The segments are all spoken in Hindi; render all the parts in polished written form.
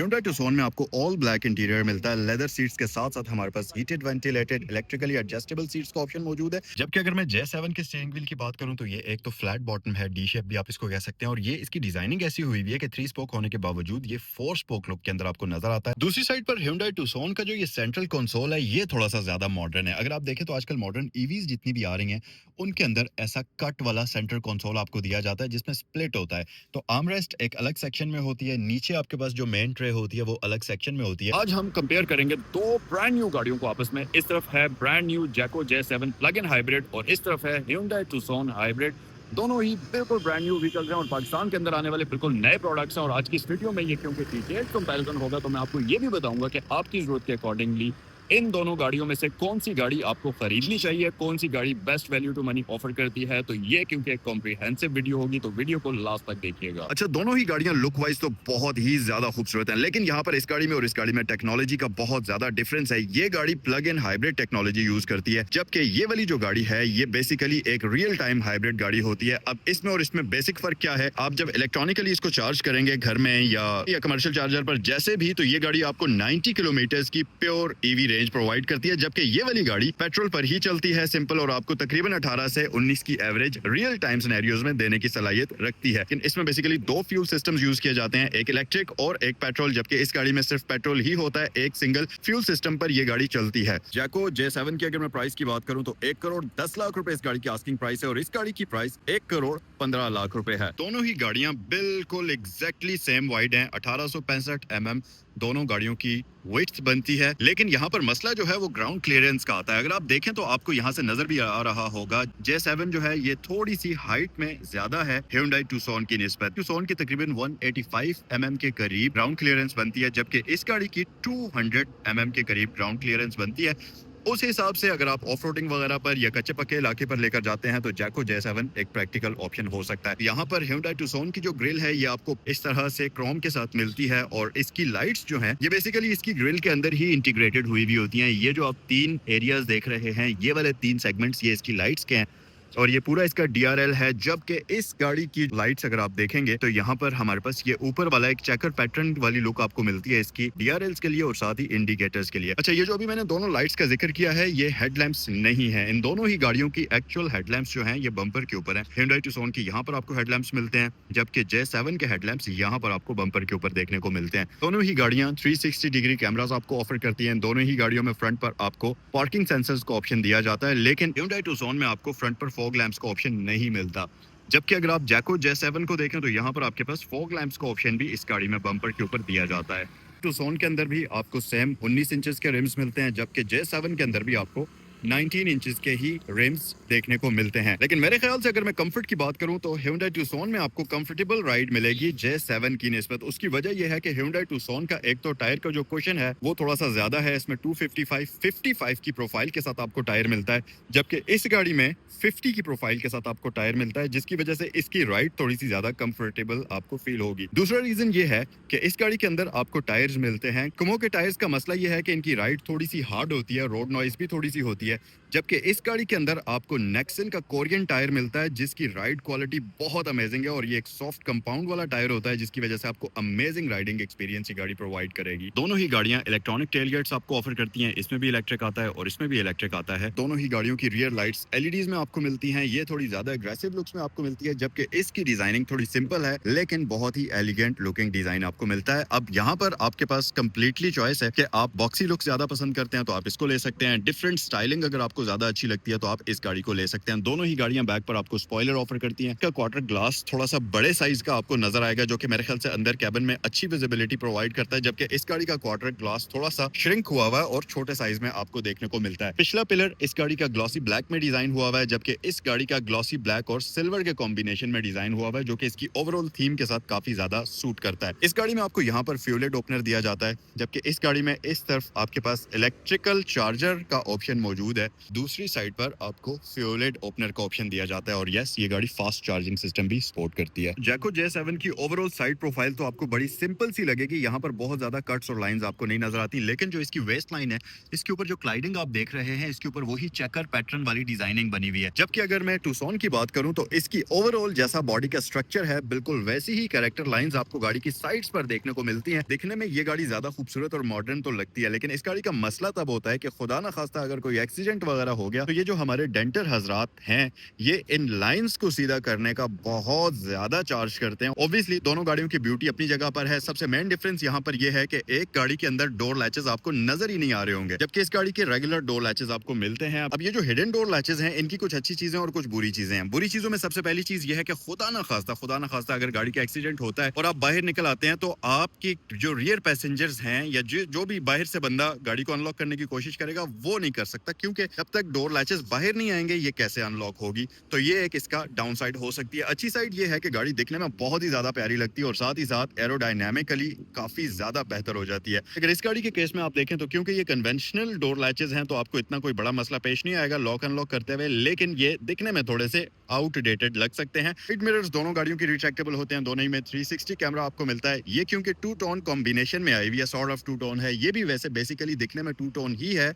Hyundai Tucson में आपको ऑल ब्लैक इंटीरियर मिलता है, लेदर सीट्स के साथ साथ हमारे पास heated ventilated electrically adjustable seats का ऑप्शन मौजूद है। जबकि अगर मैं J7 के स्टीयरिंग व्हील की बात करूं तो ये एक तो फ्लैट बॉटम है, डी शेप भी आप इसको कह सकते हैं, और ये इसकी डिजाइनिंग ऐसी हुई हुई है कि 3 स्पोक होने के बावजूद ये 4 स्पोक लुक के अंदर आपको नजर आता है। दूसरी साइड पर Hyundai Tucson का जो ये सेंट्रल कंसोल है ये थोड़ा सा ज्यादा मॉडर्न है। अगर आप देखें तो आजकल मॉडर्न ईवीज जितनी भी आ रही हैं उनके अंदर ऐसा कट वाला सेंटर कंसोल आपको दिया जाता है जिसमें स्प्लिट होता है। तो आर्मरेस्ट एक अलग सेक्शन में होती है, नीचे आपके पास जो मेन ट्रे होती है वो अलग सेक्शन में होती है। आज हम कंपेयर करेंगे दो ब्रांड न्यू गाड़ियों को आपस में। इस तरफ है brand new Jaecoo J7 plug in hybrid और इस तरफ है Hyundai Tucson हाइब्रिड। दोनों ही बिल्कुल ब्रांड न्यू व्हीकल्स हैं और पाकिस्तान के अंदर आने वाले बिल्कुल नए प्रोडक्ट्स हैं। और आज की इस वीडियो में ये क्योंकि डिटेल्ड कंपैरिजन होगा तो मैं आपको ये भी बताऊंगा कि आपकी जरूरत के अकॉर्डिंगली इन दोनों गाड़ियों में से कौन सी गाड़ी आपको खरीदनी चाहिए, कौन सी गाड़ी best value to money offer करती है। तो ये क्योंकि एक कॉम्प्रिहेंसिव वीडियो होगी तो वीडियो को लास्ट तक देखिएगा। अच्छा, दोनों ही गाड़ियां लुक वाइज तो बहुत ही ज्यादा खूबसूरत हैं, लेकिन यहाँ पर इस गाड़ी में और इस गाड़ी में टेक्नोलॉजी का बहुत ज्यादा डिफरेंस है। ये गाड़ी plug in hybrid technology use करती है, जबकि ये वाली जो गाड़ी है ये बेसिकली एक रियल टाइम हाइब्रिड गाड़ी होती है। अब इसमें और इसमें बेसिक फर्क क्या है, आप जब इलेक्ट्रॉनिकली इसको चार्ज करेंगे घर में या कमर्शियल चार्जर पर जैसे भी, तो ये गाड़ी आपको 90 किलोमीटर की प्योर ईवी रेंज प्रोवाइड करती है, जबकि ये वाली गाड़ी पेट्रोल पर ही चलती है सिंपल, और आपको तकरीबन 18 से 19 की एवरेज रियल टाइम सिनेरियोज में देने की सलाहियत रखती है। लेकिन इसमें बेसिकली दो फ्यूल सिस्टम्स यूज किए जाते हैं, एक इलेक्ट्रिक और एक पेट्रोल, जबकि इस गाड़ी में सिर्फ पेट्रोल ही होता है। एक सिंगल फ्यूल सिस्टम पर ये गाड़ी चलती है। जैको J7 की अगर मैं प्राइस की बात करूं तो 1 करोड़ 10 लाख रुपए इस गाड़ी की आस्किंग प्राइस है और इस गाड़ी की प्राइस 1 करोड़ 15 लाख रुपए है। दोनों ही गाड़ियां बिल्कुल एग्जैक्टली सेम वाइड हैं, 1865 mm दोनों गाड़ियों की वेट्स बनती है। लेकिन यहाँ पर मसला जो है वो ग्राउंड क्लियरेंस का आता है। अगर आप देखें तो आपको यहाँ से नजर भी आ रहा होगा, J7 जो है ये थोड़ी सी हाइट में ज्यादा है Hyundai Tucson की निस्बत। Tucson की तकरीबन 185 mm के करीब ग्राउंड क्लियरेंस बनती है, जबकि इस गाड़ी की 200 mm के करीब ग्राउंड क्लियरेंस बनती है। उस हिसाब से अगर आप ऑफ रोडिंग वगैरह पर या कच्चे पक्के इलाके पर लेकर जाते हैं तो जैको J7 एक प्रैक्टिकल ऑप्शन हो सकता है। यहाँ पर Hyundai Tucson की जो ग्रिल है ये आपको इस तरह से क्रोम के साथ मिलती है और इसकी लाइट्स जो हैं ये बेसिकली इसकी ग्रिल के अंदर ही इंटीग्रेटेड हुई भी होती हैं। ये जो आप 3 एरियाज देख रहे हैं, ये वाले 3 सेगमेंट्स ये इसकी लाइट्स के हैं और ये पूरा इसका DRL है। जबकि इस गाड़ी की लाइट्स अगर आप देखेंगे तो यहाँ पर हमारे पास ये ऊपर वाला एक चेकर पैटर्न वाली लुक आपको मिलती है इसकी DRLs के लिए और साथ ही इंडिकेटर्स के लिए। अच्छा, ये जो अभी मैंने दोनों लाइट्स का जिक्र किया है ये हेडलैम्प्स नहीं है। इन दोनों ही गाड़ियों की एक्चुअल हेडलैम्प्स जो हैं ये बम्पर के ऊपर है। Hyundai Tucson की यहाँ पर आपको हेडलैम्प्स मिलते हैं, जबकि J7 के हेडलैम्प्स यहाँ पर आपको बम्पर के ऊपर देखने को मिलते हैं। दोनों ही गाड़ियां 360 डिग्री कैमरास आपको ऑफर करती हैं। दोनों ही गाड़ियों में फ्रंट पर आपको पार्किंग सेंसर्स का ऑप्शन दिया जाता है, लेकिन Hyundai Tucson में आपको फ्रंट पर फॉग लैंप्स का ऑप्शन नहीं मिलता। जबकि अगर आप जैको J7 को देखें तो यहाँ पर आपके पास फॉग लैंप्स का ऑप्शन भी इस गाड़ी में बम्पर के ऊपर दिया जाता है। Tucson के अंदर भी आपको सेम 19 इंचेस के रिम्स मिलते हैं, जबकि J7 के अंदर भी आपको 19 इंचेस के ही रिम्स देखने को मिलते हैं। लेकिन मेरे ख्याल से अगर मैं कंफर्ट की बात करूं तो Hyundai Tucson में आपको कंफर्टेबल राइड मिलेगी J7 की निस्बत। उसकी वजह यह है कि Hyundai Tucson का एक तो टायर का जो कुशन है वो थोड़ा सा ज्यादा है, इसमें 255 की प्रोफाइल के साथ आपको टायर मिलता है, जबकि इस गाड़ी में 50 की प्रोफाइल के साथ आपको टायर मिलता है, जिसकी वजह से इसकी राइड थोड़ी सी ज्यादा कंफर्टेबल आपको फील होगी। दूसरा रीजन ये है कि इस गाड़ी के अंदर आपको टायर्स मिलते हैं कुमो के टायर्स का मसला ये है कि इनकी राइड थोड़ी सी हार्ड होती है, रोड नॉइज भी थोड़ी सी होती है, जबकि इस गाड़ी के अंदर आपको नेक्सन का कोरियन टायर मिलता है जिसकी राइड क्वालिटी बहुत अमेजिंग है और ये एक सॉफ्ट कंपाउंड वाला टायर होता है, जिसकी वजह से आपको अमेजिंग राइडिंग एक्सपीरियंस ये गाड़ी प्रोवाइड करेगी। दोनों ही गाड़ियां इलेक्ट्रॉनिक टेलगेट्स आपको ऑफर करती हैं, इसमें भी इलेक्ट्रिक आता है और इसमें भी इलेक्ट्रिक आता है। दोनों ही गाड़ियों की रियर लाइट्स LEDs में आपको मिलती हैं, ये थोड़ी ज्यादा एग्रेसिव लुक्स में आपको मिलती है, जबकि इसकी डिजाइनिंग थोड़ी सिंपल है लेकिन बहुत ही एलिगेंट लुकिंग डिजाइन आपको मिलता है। अब यहाँ पर आपके पास कंप्लीटली चॉइस है कि आप बॉक्सी लुक ज्यादा पसंद करते हैं तो आप इसको ले सकते हैं, डिफरेंट स्टाइलिंग अगर आपको ज्यादा अच्छी लगती है तो आप इस गाड़ी को ले सकते हैं। दोनों ही गाड़ियां बैक पर आपको स्पॉइलर ऑफर करती हैं। इसका क्वार्टर ग्लास थोड़ा सा बड़े साइज का आपको नजर आएगा, जो कि मेरे ख्याल से अंदर कैबिन में अच्छी विजिबिलिटी प्रोवाइड करता है, जबकि इस गाड़ी का क्वार्टर ग्लास थोड़ा सा श्रिंक हुआ हुआ है और छोटे साइज में आपको देखने को मिलता है। पिछला पिलर इस गाड़ी का ग्लॉसी ब्लैक में डिजाइन हुआ हुआ है, जबकि इस गाड़ी का ग्लॉसी ब्लैक और सिल्वर के कॉम्बिनेशन में डिजाइन हुआ हुआ है, जो कि इसकी ओवरऑल थीम के साथ काफी ज्यादा सूट करता है। इस गाड़ी में आपको यहाँ पर फ्यूलेट ओपनर दिया जाता है, जबकि इस गाड़ी में इस तरफ आपके पास इलेक्ट्रिकल चार्जर का ऑप्शन मौजूद मौजूद है। दूसरी साइड पर आपको फ्यूलेड ओपनर का ऑप्शन दिया जाता है और यस, ये गाड़ी फास्ट चार्जिंग सिस्टम भी सपोर्ट करती है। जैको J7 की ओवरऑल साइड प्रोफाइल तो आपको बड़ी सिंपल सी लगेगी, यहाँ पर बहुत ज्यादा कट्स और लाइंस आपको नहीं नजर आती, लेकिन जो इसकी वेस्ट लाइन है, इसके ऊपर जो क्लाइडिंग आप देख रहे हैं, इसके ऊपर वही चेकर पैटर्न वाली डिजाइनिंग बनी हुई है। जबकि अगर मैं टूसॉन की बात करूं तो इसकी ओवरऑल जैसा बॉडी का स्ट्रक्चर है, बिल्कुल वैसी ही कैरेक्टर लाइंस आपको गाड़ी की साइड्स पर देखने को मिलती हैं। दिखने में ये गाड़ी ज्यादा खूबसूरत और मॉडर्न तो लगती है, लेकिन इस गाड़ी का मसला तब होता है कि खुदा ना खास्ता अगर कोई एक्सीडेंट वगैरह हो गया तो ये जो हमारे डेंटर हजरात हैं, ये इन लाइंस को सीधा करने का बहुत ज्यादा चार्ज करते हैं। ऑब्वियसली दोनों गाड़ियों की ब्यूटी अपनी जगह पर है। सबसे मेन डिफरेंस यहाँ पर यह है कि एक गाड़ी के अंदर डोर लैचेस आपको नजर ही नहीं आ रहे होंगे, जबकि इस गाड़ी के रेगुलर डोर लैचेस आपको मिलते हैं। अब ये जो हिडन डोर लैचेस हैं, इनकी कुछ अच्छी चीजें और कुछ बुरी चीजें हैं। बुरी चीजों में सबसे पहली चीज ये है कि खुदा ना खास्ता अगर गाड़ी का एक्सीडेंट होता है और आप बाहर निकल आते हैं तो आपकी जो रियर पैसेंजर्स हैं या जो भी बाहर से बंदा गाड़ी को अनलॉक करने की कोशिश करेगा वो नहीं कर सकता, क्योंकि जब तक डोर लैचेस बाहर नहीं आएंगे ये कैसे अनलॉक होगी। तो ये एक इसका डाउन साइड हो सकती है। अच्छी साइड ये है कि गाड़ी दिखने में बहुत ही ज्यादा प्यारी लगती है और साथ ही साथ एरोडायनेमिकली काफी ज्यादा बेहतर हो जाती है। अगर इस गाड़ी के केस में आप देखें तो क्योंकि ये कन्वेंशनल डोर लैचेस हैं तो आपको इतना कोई बड़ा मसला पेश नहीं आएगा लॉक अनलॉक करते हुए, लेकिन ये दिखने में थोड़े से आउटडेटेड लग सकते हैं। साइड मिरर्स दोनों गाड़ियों की रिट्रैक्टेबल होते हैं, दोनों ही में 360 कैमरा आपको मिलता है। ये क्योंकि टू टोन कॉम्बिनेशन में आई हुई है, सॉर्ट ऑफ टू टोन है। ये भी वैसे बेसिकली दिखने में टू टोन ही है,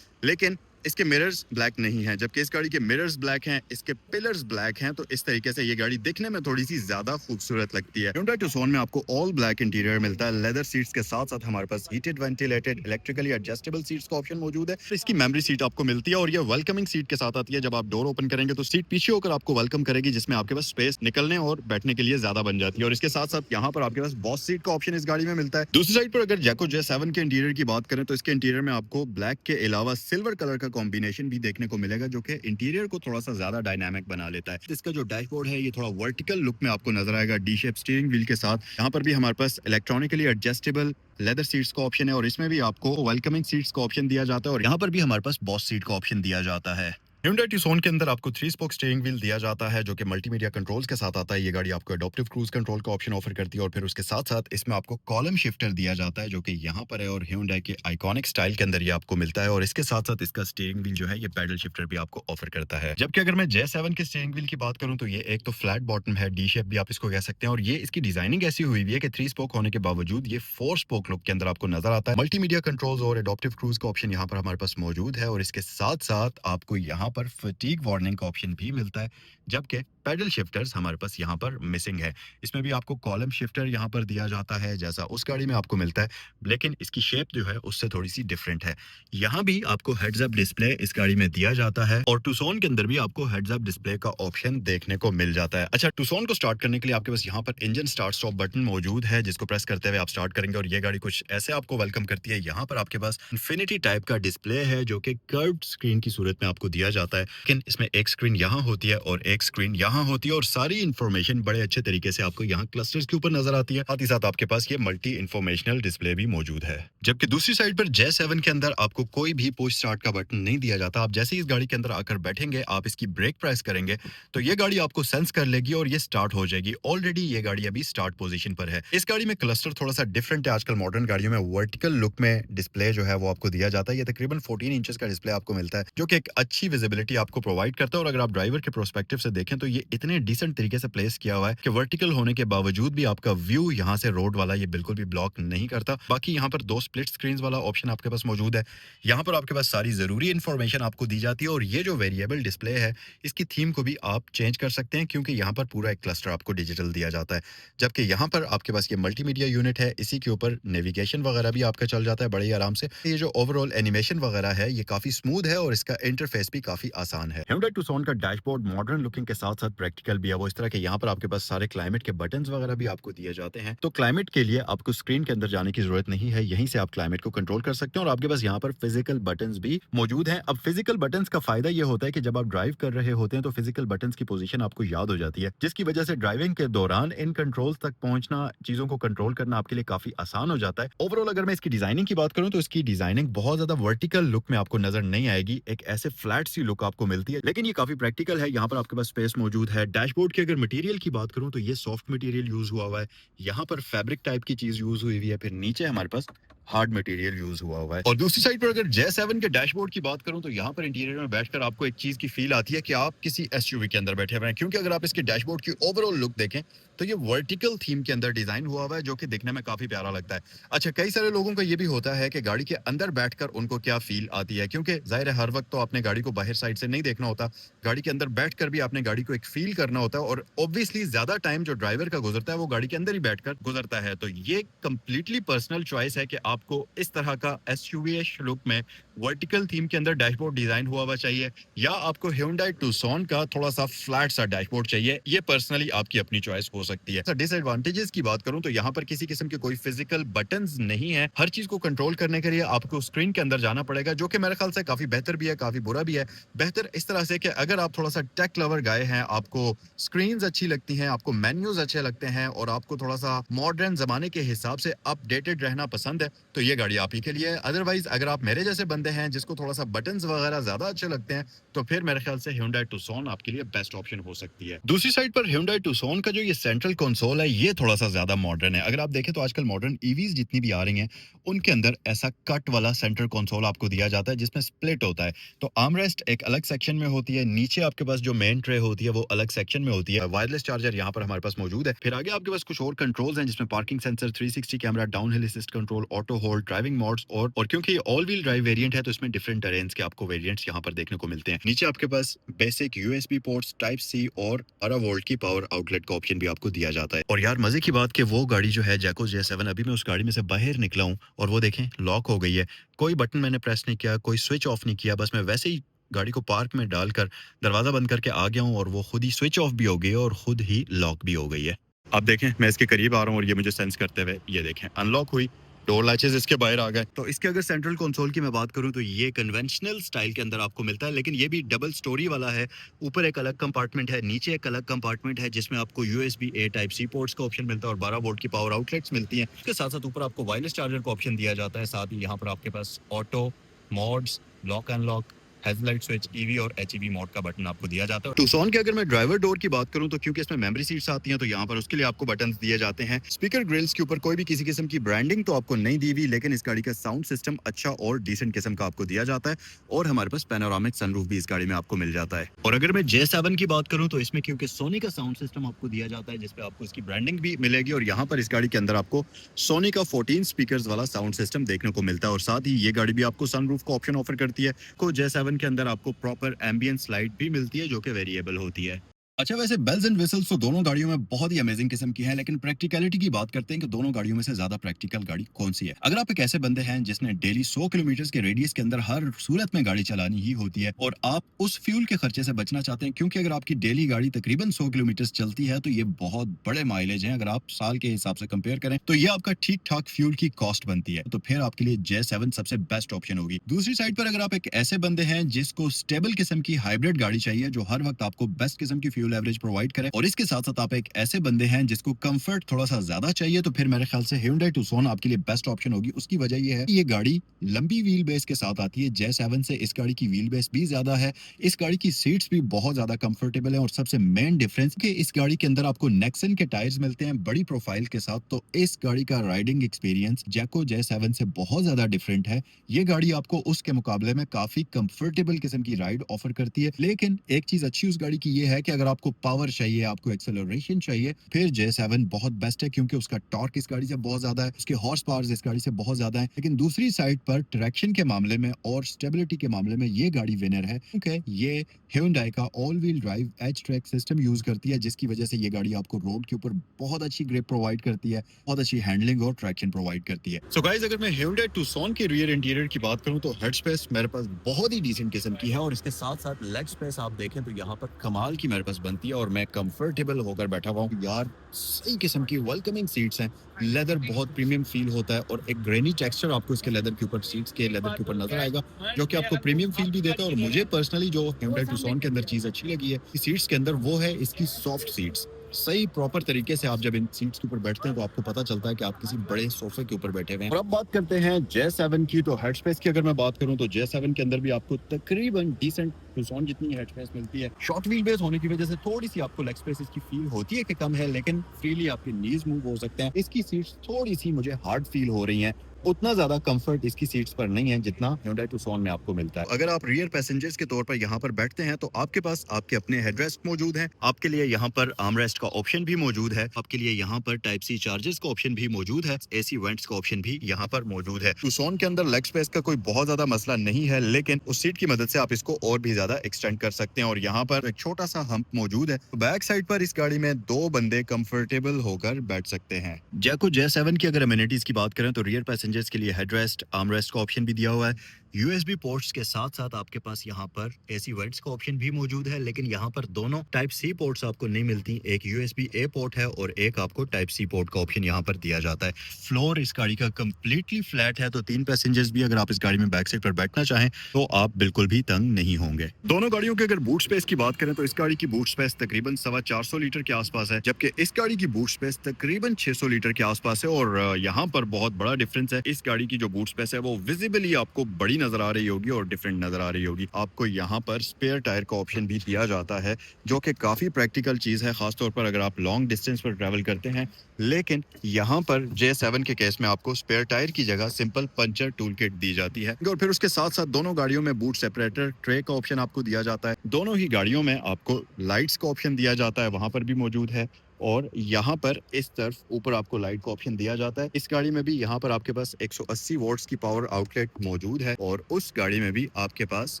लेकिन इसके मिरर्स ब्लैक नहीं हैं, जबकि इस गाड़ी के मिरर्स ब्लैक हैं, इसके पिलर्स ब्लैक हैं। तो इस तरीके से ये गाड़ी दिखने में थोड़ी सी ज्यादा खूबसूरत लगती है। Hyundai Tucson में आपको ऑल ब्लैक इंटीरियर मिलता है। लेदर सीट्स के साथ साथ हमारे पास heated ventilated electrically adjustable seats का ऑप्शन मौजूद है। इसकी मेमोरी सीट आपको मिलती है और ये वेलकमिंग सीट के साथ आती है। जब आप डोर ओपन करेंगे तो सीट पीछे होकर आपको वेलकम करेगी, जिसमें आपके पास स्पेस निकलने और बैठने के लिए ज्यादा बन जाती है। और इसके साथ साथ यहाँ पर आपके पास बॉस सीट का ऑप्शन इस गाड़ी में मिलता है। दूसरी साइड पर अगर जैको J7 के इंटीरियर की बात करें तो इसके इंटीरियर में आपको ब्लैक के अलावा सिल्वर कलर का कॉम्बिनेशन भी देखने को मिलेगा, जो कि इंटीरियर को थोड़ा सा ज्यादा डायनामिक बना लेता है। इसका जो डैशबोर्ड है ये थोड़ा वर्टिकल लुक में आपको नजर आएगा, डी शेप स्टीयरिंग व्हील के साथ। यहाँ पर भी हमारे पास इलेक्ट्रॉनिकली एडजस्टेबल लेदर सीट्स का ऑप्शन है और इसमें भी आपको वेलकमिंग सीट्स का ऑप्शन दिया जाता है और यहाँ पर भी हमारे पास बॉस सीट का ऑप्शन दिया जाता है। Hyundai Tucson के अंदर आपको 3 स्पोक स्टीयरिंग व्हील दिया जाता है, जो कि मल्टीमीडिया कंट्रोल्स के साथ आता है। ये गाड़ी आपको एडॉप्टिव क्रूज कंट्रोल का ऑप्शन ऑफर करती है और फिर उसके साथ साथ इसमें आपको कॉलम शिफ्टर दिया जाता है, जो कि यहाँ पर है और Hyundai के आइकॉनिक स्टाइल के अंदर ये आपको मिलता है। और इसके साथ साथ इसका स्टीयरिंग व्हील जो है ये पैडल शिफ्टर भी आपको ऑफर करता है। जबकि अगर मैं J7 के स्टीयरिंग व्हील की बात करूं तो ये एक तो फ्लैट बॉटम है, डी शेप भी आप इसको कह सकते हैं, और ये इसकी डिजाइनिंग ऐसी हुई हुई है कि 3 स्पोक होने के बावजूद ये 4 स्पोक लुक के अंदर आपको नजर आता है। मल्टीमीडिया कंट्रोल्स और एडॉप्टिव क्रूज का ऑप्शन यहाँ पर हमारे पास मौजूद है और इसके साथ साथ आपको यहाँ पर फटीग वार्निंग का ऑप्शन भी मिलता है, जबकि पैडल शिफ्टर्स हमारे पास यहाँ पर मिसिंग है। इसमें भी आपको कॉलम शिफ्टर यहाँ पर दिया जाता है जैसा उस गाड़ी में आपको मिलता है, लेकिन इसकी शेप जो है उससे थोड़ी सी डिफरेंट है। यहाँ भी आपको हेड्स अप डिस्प्ले इस गाड़ी में दिया जाता है और टूसॉन के अंदर भी आपको हेड्स अप डिस्प्ले का ऑप्शन देखने को मिल जाता है। अच्छा, टूसॉन को स्टार्ट करने के लिए आपके पास यहाँ पर इंजन स्टार्ट स्टॉप बटन मौजूद है, जिसको प्रेस करते हुए आप स्टार्ट करेंगे और ये गाड़ी कुछ ऐसे आपको वेलकम करती है। यहाँ पर आपके पास इन्फिनिटी टाइप का डिस्प्ले है, जो कि कर्व्ड स्क्रीन की सूरत में आपको दिया जाता है, लेकिन इसमें एक स्क्रीन यहाँ होती है और एक स्क्रीन यहाँ होती है और सारी इंफॉर्मेशन बड़े अच्छे तरीके से आपको यहाँ क्लस्टर्स के ऊपर नजर आती है। साथ ही साथ आपके पास ये मल्टी इंफॉर्मेशनल डिस्प्ले भी मौजूद है। जबकि दूसरी साइड पर J7 के अंदर आपको कोई भी पुश स्टार्ट का बटन नहीं दिया जाता। आप जैसे ही इस गाड़ी के अंदर आकर बैठेंगे, आप इसकी ब्रेक प्रेस करेंगे तो ये गाड़ी आपको सेंस कर लेगी और ये स्टार्ट हो जाएगी। ऑलरेडी ये गाड़ी अभी स्टार्ट पोजीशन पर है। इस गाड़ी में क्लस्टर थोड़ा सा डिफरेंट है। आजकल मॉडर्न गाड़ियों में वर्टिकल लुक में डिस्प्ले जो है वो आपको दिया जाता है। ये तकरीबन 14 इंचेस का डिस्प्ले आपको मिलता है, जो कि एक अच्छी विजिबिलिटी आपको प्रोवाइड करता है। और अगर आप ड्राइवर के प्रोस्पेक्टिव से देखें तो ये इतने डिसेंट तरीके से प्लेस किया हुआ है कि वर्टिकल होने के बावजूद भी आपका व्यू यहाँ से रोड वाला ये बिल्कुल भी ब्लॉक नहीं करता। बाकी यहाँ पर 2 स्प्लिट स्क्रीन वाला ऑप्शन आपके पास मौजूद है। यहाँ पर आपके पास सारी जरूरी इंफॉर्मेशन आपको दी जाती है और ये जो वेरिएबल डिस्प्ले है इसकी थीम को भी आप चेंज कर सकते हैं, क्योंकि यहाँ पर पूरा एक क्लस्टर आपको डिजिटल दिया जाता है। जबकि यहाँ पर आपके पास ये मल्टीमीडिया यूनिट है, इसी के ऊपर नेविगेशन वगैरह भी आपका चल जाता है बड़े ही आराम से। ये जो ओवरऑल एनिमेशन वगैरह है ये काफी स्मूथ है और इसका इंटरफेस भी काफी आसान है। Hyundai Tucson का डैशबोर्ड मॉडर्न लुकिंग के साथ साथ प्रैक्टिकल भी है। वो इस तरह के यहाँ पर आपके पास सारे क्लाइमेट के बटन्स वगैरह भी आपको दिए जाते हैं। तो क्लाइमेट के लिए आपको स्क्रीन के अंदर जाने की जरूरत नहीं है, यहीं से आप क्लाइमेट को कंट्रोल कर सकते हैं। और आपके पास यहाँ पर फिजिकल बटन्स भी मौजूद हैं। अब फिजिकल बटन्स का फायदा ये होता है कि जब आप ड्राइव कर रहे होते हैं तो फिजिकल बटन्स की पोजीशन आपको याद हो जाती है, जिसकी वजह से ड्राइविंग के दौरान इन कंट्रोल्स तक पहुंचना, चीजों को कंट्रोल करना आपके लिए काफी आसान हो जाता है। ओवरऑल अगर मैं इसकी डिजाइनिंग की बात करूं तो इसकी डिजाइनिंग बहुत ज्यादा वर्टिकल लुक में आपको नजर नहीं आएगी, एक ऐसे फ्लैट सी लुक आपको मिलती है, लेकिन ये काफी प्रैक्टिकल है। यहाँ पर आपके पास स्पेस मौजूद है। डैशबोर्ड की अगर मटेरियल की बात करूं तो ये सॉफ्ट मटेरियल यूज हुआ हुआ है। यहाँ पर फैब्रिक टाइप की चीज यूज हुई है। फिर नीचे हमारे पास हार्ड मटेरियल यूज हुआ है। और दूसरी साइड पर अगर J7 के डैशबोर्ड की बात करूं तो यहाँ पर इंटीरियर में बैठकर आपको एक चीज की फील आती है कि आप किसी एसयूवी के अंदर बैठे हुए हैं, क्योंकि अगर आप इसके डैशबोर्ड की ओवरऑल लुक देखें तो ये वर्टिकल थीम के अंदर डिजाइन हुआ है, जो कि दिखने में काफी प्यारा लगता है। अच्छा, कई सारे लोगों का ये भी होता है कि गाड़ी के अंदर बैठकर उनको क्या फील आती है, क्योंकि जाहिर है हर वक्त तो आपने गाड़ी को बाहर साइड से नहीं देखना होता, गाड़ी के अंदर बैठकर भी आपने गाड़ी को एक फील करना होता है, और ऑब्वियसली ज्यादा टाइम जो ड्राइवर का गुजरता है वो गाड़ी के अंदर ही बैठकर गुजरता है। तो ये कंप्लीटली पर्सनल चॉइस है कि आपको इस तरह का एसयूवी लुक में वर्टिकल थीम के अंदर डैशबोर्ड डिजाइन हुआ चाहिए, या आपको Hyundai Tucson का थोड़ा सा फ्लैट सा डैशबोर्ड चाहिए। ये पर्सनली आपकी अपनी चॉइस हो सकती है। डिसएडवांटेजेस की बात करूं तो यहाँ पर किसी किस्म के कोई फिजिकल बटन्स नहीं है। हर चीज को कंट्रोल करने के लिए आपको स्क्रीन के अंदर जाना पड़ेगा, जो कि मेरे ख्याल से काफी बेहतर भी है, काफी बुरा भी है। बेहतर इस तरह से कि अगर आप थोड़ा सा टेक लवर गाय हैं, आपको स्क्रीन्स अच्छी लगती हैं, आपको मेन्यूज अच्छे लगते हैं, और आपको थोड़ा सा मॉडर्न जमाने के हिसाब से अपडेटेड रहना पसंद है, तो ये गाड़ी आप ही के लिए है। अदरवाइज अगर आप मेरे जैसे बंदे हैं जिसको थोड़ा सा बटन्स वगैरह ज्यादा अच्छे लगते हैं, तो फिर मेरे ख्याल से Hyundai Tucson आपके लिए बेस्ट ऑप्शन हो सकती है। दूसरी साइड पर Hyundai Tucson का जो ये सेंट्रल कंसोल है, ये थोड़ा सा ज्यादा मॉडर्न है। अगर आप देखें तो आजकल मॉडर्न ईवीज जितनी भी आ रही हैं, उनके अंदर ऐसा कट वाला सेंट्रल कंसोल आपको दिया जाता है जिसमें स्प्लिट होता है। तो आर्मरेस्ट एक अलग सेक्शन में होती है, नीचे आपके पास जो मेन ट्रे होती है वो अलग सेक्शन में होती है। वायरलेस चार्जर यहाँ पर हमारे पास मौजूद है। फिर आगे आपके पास कुछ और कंट्रोल्स हैं, जिसमें parking sensor, 360 camera, down hill assist control, auto hold, driving modes, और क्योंकि ये ऑल व्हील ड्राइव वेरिएंट है तो इसमें डिफरेंट टेरेन्स के आपको वेरिएंट्स यहाँ पर देखने को मिलते हैं। नीचे आपके पास basic USB ports, type C और 12 वोल्ट की पावर आउटलेट का ऑप्शन भी आपको दिया जाता है। और यार मजे की बात कि वो गाड़ी जो है जैको J7, अभी मैं उस गाड़ी में से बाहर निकला हूँ और वो देखें लॉक हो गई है। कोई बटन मैंने प्रेस नहीं किया, कोई स्विच ऑफ नहीं किया, बस मैं वैसे ही गाड़ी को पार्क में डालकर दरवाजा बंद करके आ गया हूँ, और वो खुद ही स्विच ऑफ भी हो गई है और खुद ही लॉक भी हो गई है। आप देखें मैं इसके करीब आ रहा हूँ और ये मुझे सेंस करते हुए ये देखें अनलॉक हुई, डोर लैचेस इसके बाहर आ गए। तो इसके अगर सेंट्रल कंसोल की मैं बात करूं तो ये कन्वेंशनल स्टाइल के अंदर आपको मिलता है, लेकिन ये भी डबल स्टोरी वाला है। ऊपर एक अलग कंपार्टमेंट है, नीचे एक अलग कंपार्टमेंट है, जिसमें आपको USB A type C ports का ऑप्शन मिलता है और 12 वोल्ट की पावर आउटलेट्स मिलती हैं। इसके साथ साथ ऊपर आपको वायरलेस चार्जर का ऑप्शन दिया जाता है। साथ ही यहाँ पर आपके पास auto modes, lock unlock, headlight switch, EV और एचईवी मोड का बटन आपको दिया जाता है। टूसॉन के अगर मैं ड्राइवर डोर की बात करूं तो क्योंकि इसमें मेमोरी सीट्स आती हैं, तो यहाँ पर उसके लिए आपको बटन्स दिए जाते हैं। स्पीकर ग्रिल्स के ऊपर कोई भी किसी किस्म की ब्रांडिंग तो आपको नहीं दी हुई, लेकिन इस गाड़ी का साउंड सिस्टम अच्छा और डिसेंट किस्म का आपको दिया जाता है, और हमारे पास पैनोरामिक सनरूफ भी इस गाड़ी में आपको मिल जाता है। और अगर मैं J7 की बात करूं तो इसमें क्योंकि सोनी का साउंड सिस्टम आपको दिया जाता है, जिसपे आपको इसकी ब्रांडिंग भी मिलेगी, और यहाँ पर इस गाड़ी के अंदर आपको सोनी का 14 स्पीकर्स वाला साउंड सिस्टम देखने को मिलता है। और साथ ही ये गाड़ी भी आपको सनरूफ का ऑप्शन ऑफर करती है। को J7 के अंदर आपको प्रॉपर एम्बियंस लाइट भी मिलती है, जो कि वेरिएबल होती है। अच्छा, वैसे बेल्स एंड व्हिसल्स तो दोनों गाड़ियों में बहुत ही अमेजिंग किस्म की है, लेकिन प्रैक्टिकलिटी की बात करते हैं कि दोनों गाड़ियों में से ज्यादा प्रैक्टिकल गाड़ी कौन सी है। अगर आप एक ऐसे बंदे हैं जिसने डेली 100 किलोमीटर के रेडियस के अंदर हर सूरत में गाड़ी चलानी ही होती है, और आप उस फ्यूल के खर्चे से बचना चाहते हैं, क्योंकि अगर आपकी डेली गाड़ी तकरीबन 100 किलोमीटर चलती है तो ये बहुत बड़े माइलेज है। अगर आप साल के हिसाब से कंपेयर करें तो ये आपका ठीक ठाक फ्यूल की कॉस्ट बनती है, तो फिर आपके लिए J7 सबसे बेस्ट ऑप्शन होगी। दूसरी साइड पर अगर आप एक ऐसे बंदे हैं जिसको स्टेबल किस्म की हाइब्रिड गाड़ी चाहिए, जो हर वक्त आपको बेस्ट किस्म की फ्यूल एवरेज प्रोवाइड करे, और इसके साथ साथ आप एक ऐसे बंदे हैं जिसको कंफर्ट थोड़ा सा ज्यादा चाहिए, तो फिर मेरे ख्याल से Hyundai Tucson आपके लिए बेस्ट ऑप्शन होगी। उसकी वजह ये है कि ये गाड़ी लंबी व्हील बेस के साथ आती है। J7 से इस गाड़ी की व्हील बेस भी ज्यादा है, इस गाड़ी की सीट्स भी बहुत ज्यादा कंफर्टेबल है, और सबसे मेन डिफरेंस कि इस गाड़ी के अंदर आपको नेक्सन के टायर्स मिलते हैं बड़ी प्रोफाइल के साथ। तो इस गाड़ी का राइडिंग एक्सपीरियंस जैको J7 से बहुत ज्यादा डिफरेंट है। ये गाड़ी आपको उसके मुकाबले में काफी कंफर्टेबल किस्म की राइड ऑफर करती है, लेकिन एक चीज अच्छी उस गाड़ी की ये है कि अगर आपको पावर चाहिए, आपको एक्सेलरेशन चाहिए, फिर J7 बहुत बेस्ट है, क्योंकि उसका टॉर्क इस गाड़ी से बहुत ज्यादा है, उसके हॉर्स पावर्स इस गाड़ी से बहुत ज्यादा है। लेकिन दूसरी साइड पर ट्रैक्शन के मामले में और स्टेबिलिटी के मामले में ये गाड़ी विनर है, क्योंकि ये Hyundai का all wheel drive H Trac system use करती है, जिसकी वजह से ये गाड़ी आपको रोड के ऊपर बहुत अच्छी ग्रिप प्रोवाइड करती है, बहुत अच्छी हैंडलिंग और ट्रैक्शन प्रोवाइड करती है। सो गाइस, अगर मैं Hyundai Tucson के रियर इंटीरियर की बात करूं तो हेड स्पेस मेरे पास बहुत ही डिसेंट किस्म की है, और इसके साथ साथ लेग स्पेस आप देखें तो यहाँ पर कमाल की मेरे पास बनती है, और मैं कंफर्टेबल होकर बैठा हुआ हूँ। यार सही किस्म की वेलकमिंग सीट्स हैं, लेदर बहुत प्रीमियम फील होता है, और एक ग्रेनी टेक्सचर आपको इसके लेदर के ऊपर, सीट्स के लेदर के ऊपर नजर आएगा, जो कि आपको प्रीमियम फील भी देता है। और मुझे पर्सनली जो Hyundai Tucson के अंदर चीज अच्छी लगी है सीट्स के अंदर, वो है इसकी सॉफ्ट सीट्स। सही प्रॉपर तरीके से आप जब इन सीट्स के ऊपर बैठते हैं तो आपको पता चलता है कि आप किसी बड़े सोफे के ऊपर बैठे हुए हैं। और अब बात करते हैं J7 की, तो हेड स्पेस की अगर मैं बात करूं तो J7 के अंदर भी आपको तकरीबन डिसेंट Tucson जितनी हेड स्पेस मिलती है। शॉर्ट व्हील बेस होने की वजह से थोड़ी सी आपको लेग स्पेस इसकी फील होती है कि कम है, लेकिन फ्रीली आपके नीज मूव हो सकते हैं। इसकी सीट्स थोड़ी सी मुझे हार्ड फील हो रही हैं, उतना ज्यादा कंफर्ट इसकी सीट्स पर नहीं है जितना Hyundai Tucson में आपको मिलता है। अगर आप रियर पैसेंजर्स के तौर पर यहाँ पर बैठते हैं तो आपके पास आपके अपने हेडरेस्ट मौजूद हैं, आपके लिए यहाँ पर आर्मरेस्ट का ऑप्शन भी मौजूद है, आपके लिए यहाँ पर टाइप सी चार्जर्स का ऑप्शन भी मौजूद है, एसी वेंट्स का ऑप्शन भी यहाँ पर मौजूद है। Tucson के अंदर लेग स्पेस का कोई बहुत ज्यादा मसला नहीं है, लेकिन उस सीट की मदद से आप इसको और भी ज्यादा एक्सटेंड कर सकते हैं और यहाँ पर एक छोटा सा हम्प मौजूद है। बैक साइड पर इस गाड़ी में 2 बंदे कंफर्टेबल होकर बैठ सकते हैं। जैको J7 की अगर अमेनिटीज की बात करें तो रियर पैसेंजर्स के लिए हेडरेस्ट, आर्मरेस्ट का ऑप्शन भी दिया हुआ है। यूएसबी पोर्ट्स के साथ साथ आपके पास यहाँ पर एसी वेंट्स का ऑप्शन भी मौजूद है, लेकिन यहाँ पर दोनों टाइप सी पोर्ट्स आपको नहीं मिलती। एक यूएसबी ए पोर्ट है और एक आपको टाइप सी पोर्ट का ऑप्शन यहाँ पर दिया जाता है। फ्लोर इस गाड़ी का कंप्लीटली फ्लैट है, तो 3 पैसेंजर्स भी अगर आप इस गाड़ी में बैक सीट पर बैठना चाहें तो आप बिल्कुल भी तंग नहीं होंगे। दोनों गाड़ियों के अगर बूट स्पेस की बात करें तो इस गाड़ी की बूट स्पेस तकरीबन 450 लीटर के आसपास है, जबकि इस गाड़ी की बूट स्पेस तकरीबन 600 लीटर के आसपास है। और यहाँ पर बहुत बड़ा डिफरेंस है। इस गाड़ी की जो बूट स्पेस है वो विजिबली आपको बड़ी नजर आ रही होगी और डिफरेंट नजर आ रही होगी। आपको यहाँ पर स्पेयर टायर का ऑप्शन भी दिया जाता है, जो कि काफी प्रैक्टिकल चीज है, खासतौर पर अगर आप लॉन्ग डिस्टेंस पर ट्रैवल करते हैं। लेकिन यहाँ पर J7 के केस में आपको स्पेयर टायर की जगह सिंपल पंचर टूल किट दी जाती है और फिर उसके साथ साथ दोनों गाड़ियों में बूट सेपरेटर ट्रे का ऑप्शन आपको दिया जाता है। दोनों ही गाड़ियों में आपको लाइट्स का ऑप्शन दिया जाता है, वहां पर भी मौजूद है। और यहाँ पर इस तरफ ऊपर आपको लाइट का ऑप्शन दिया जाता है। इस गाड़ी में भी यहाँ पर आपके पास 180 वोल्ट्स की पावर आउटलेट मौजूद है और उस गाड़ी में भी आपके पास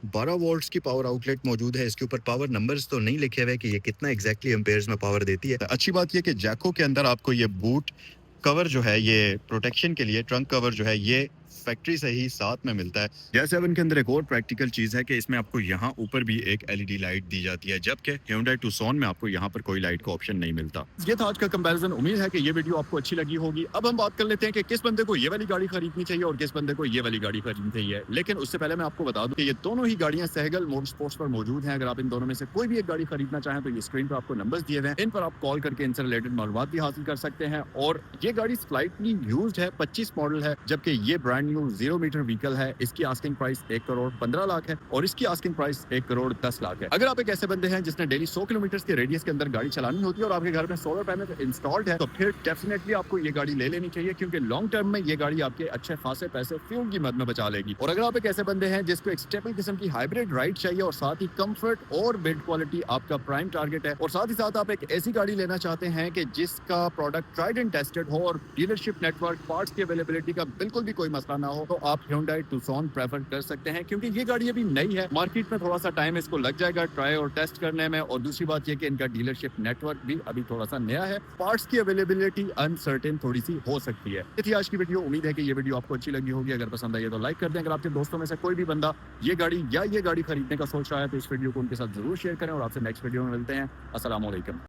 12 वोल्ट्स की पावर आउटलेट मौजूद है। इसके ऊपर पावर नंबर्स तो नहीं लिखे हुए कि ये कितना एग्जैक्टली एम्पेयर्स में पावर देती है। अच्छी बात ये कि जैको के अंदर आपको ये बूट कवर जो है, ये प्रोटेक्शन के लिए ट्रंक कवर जो है, ये फैक्ट्री से ही साथ में मिलता है। J7 के अंदर एक और प्रैक्टिकल चीज है कि इसमें आपको यहाँ ऊपर भी एक एलईडी लाइट दी जाती है, जबकि Hyundai Tucson में आपको यहाँ पर कोई लाइट का ऑप्शन नहीं मिलता। ये था आज का कंपैरिजन। उम्मीद है कि ये वीडियो आपको अच्छी लगी होगी। अब हम बात कर लेते हैं कि किस बंदे को ये वाली गाड़ी खरीदनी चाहिए और किस बंदे को ये वाली गाड़ी खरीदनी चाहिए। लेकिन उससे पहले मैं आपको बता दूं कि ये दोनों ही गाड़ियां सहगल मोटरस्पोर्ट्स पर मौजूद हैं। अगर आप इन दोनों में से कोई भी एक गाड़ी खरीदना चाहें तो ये स्क्रीन पर आपको नंबर्स दिए हुए हैं, इन पर आप कॉल करके इनसे रिलेटेड मालूमात भी हासिल कर सकते हैं। और ये गाड़ी स्लाइटली यूज्ड है, 25 मॉडल है, जबकि ये ब्रांड न्यू 0 मीटर व्हीकल है। इसकी आस्किंग प्राइस 1 करोड़ 15 लाख है और इसकी आस्किंग प्राइस 1 करोड़ 10 लाख है। अगर आप एक ऐसे बंदे हैं जिसने डेली 100 किलोमीटर के रेडियस के अंदर गाड़ी चलानी होती है और आपके घर में सोलर पैनल इंस्टॉल्ड है, तो फिर डेफिनेटली आपको ये गाड़ी ले लेनी चाहिए, क्योंकि लॉन्ग टर्म में ये गाड़ी आपके अच्छे खासे पैसे फ्यूल की मद में बचा लेगी। और अगर आप एक ऐसे बंदे हैं जिसको एक स्टेबल किस्म की हाइब्रिड राइड चाहिए और साथ ही कंफर्ट और बिल्ड क्वालिटी आपका प्राइम टारगेट है, और साथ ही साथ आप एक ऐसी गाड़ी लेना चाहते हैं कि जिसका प्रोडक्ट ट्राइड एंड टेस्टेड हो और डीलरशिप नेटवर्क पार्ट्स की अवेलेबिलिटी का बिल्कुल भी कोई मसला ना हो, तो आप Hyundai Tucson प्रेफर कर सकते हैं, क्योंकि ये गाड़ी अभी नई है। मार्केट में थोड़ा सा टाइम इसको लग जाएगा ट्राई और टेस्ट करने में, और दूसरी बात ये कि इनका डीलरशिप नेटवर्क भी अभी थोड़ा सा नया है, पार्ट्स की अवेलेबिलिटी अनसर्टेन थोड़ी सी हो सकती है। ये थी आज की वीडियो। उम्मीद है कि ये वीडियो आपको अच्छी लगी होगी। अगर पसंद आई तो लाइक कर दें। अगर आपके दोस्तों में से कोई भी बंदा ये गाड़ी या ये गाड़ी खरीदने का सोच रहा है तो इस वीडियो को उनके साथ जरूर शेयर करें, और आपसे नेक्स्ट वीडियो में मिलते हैं। अस्सलाम वालेकुम।